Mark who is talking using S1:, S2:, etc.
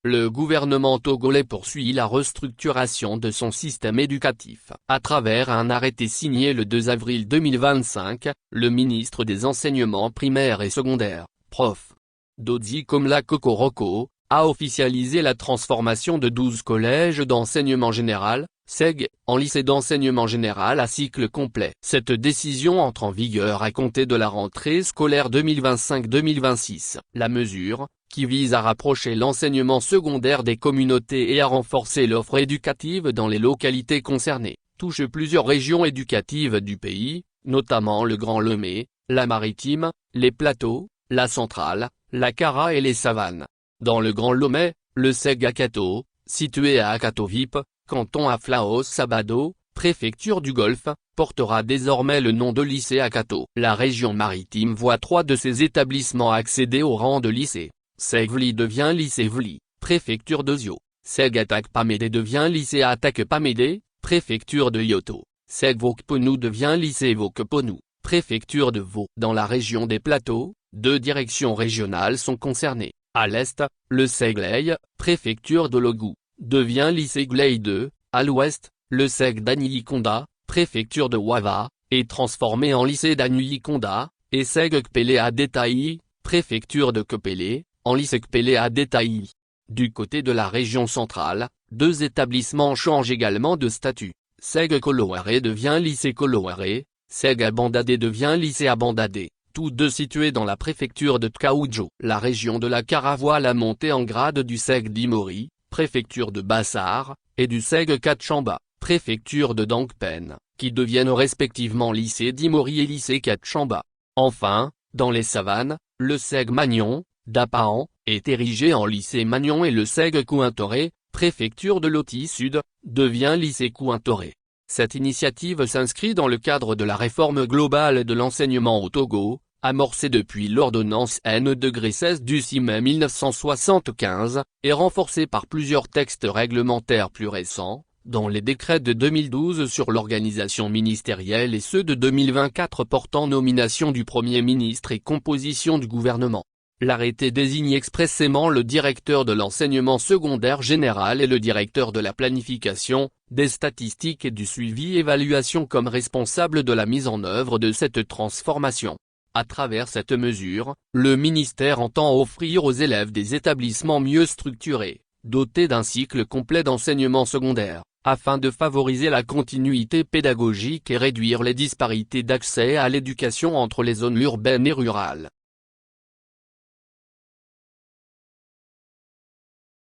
S1: le gouvernement togolais poursuit la restructuration de son système éducatif. À travers un arrêté signé le 2 avril 2025, le ministre des Enseignements primaires et secondaires, Prof. Dodi Komla Kokoroko, a officialisé la transformation de 12 collèges d'enseignement général, SEG, en lycées d'enseignement général à cycle complet. Cette décision entre en vigueur à compter de la rentrée scolaire 2025-2026. La mesure, qui vise à rapprocher l'enseignement secondaire des communautés et à renforcer l'offre éducative dans les localités concernées, touche plusieurs régions éducatives du pays, notamment le Grand Lomé, la Maritime, les Plateaux, la Centrale, la Kara et les Savanes. Dans le Grand Lomé, le SEG Akato, situé à Akato-Vip, canton Aflaos-Sabado, préfecture du Golfe, portera désormais le nom de lycée Akato. La région maritime voit 3 de ses établissements accéder au rang de lycée. SEG Vli devient lycée Vli, préfecture de Zio. SEG Atak Pamédé devient lycée Atak Pamédé, préfecture de Yoto. SEG Vokponou devient lycée Vokponou, préfecture de Vaud. Dans la région des Plateaux, 2 directions régionales sont concernées. À l'est, le SEG Ley, préfecture de Logou, devient lycée Gley 2, à l'ouest, le SEG d'Anylikonda, préfecture de Wava, est transformé en lycée d'Anylikonda, et SEG Kpele à Détaï, préfecture de Kpele, en lycée Kpele à Détaï. Du côté de la région centrale, 2 établissements changent également de statut. SEG Koloware devient lycée Koloware, SEG Abandadé devient lycée Abandadé. Tous 2 situés dans la préfecture de Tkaoudjo. La région de la Kara voit la montée en grade du SEG d'Imori, préfecture de Bassar, et du SEG Katchamba, préfecture de Dangpen, qui deviennent respectivement lycée d'Imori et lycée Katchamba. Enfin, dans les Savanes, le SEG Magnon, d'Apahan, est érigé en lycée Magnon et le SEG Kouintore, préfecture de Loti Sud, devient lycée Kouintore. Cette initiative s'inscrit dans le cadre de la réforme globale de l'enseignement au Togo, amorcée depuis l'ordonnance N-16 du 6 mai 1975, et renforcée par plusieurs textes réglementaires plus récents, dont les décrets de 2012 sur l'organisation ministérielle et ceux de 2024 portant nomination du Premier ministre et composition du gouvernement. L'arrêté désigne expressément le directeur de l'enseignement secondaire général et le directeur de la planification, des statistiques et du suivi-évaluation comme responsables de la mise en œuvre de cette transformation. À travers cette mesure, le ministère entend offrir aux élèves des établissements mieux structurés, dotés d'un cycle complet d'enseignement secondaire, afin de favoriser la continuité pédagogique et réduire les disparités d'accès à l'éducation entre les zones urbaines et rurales.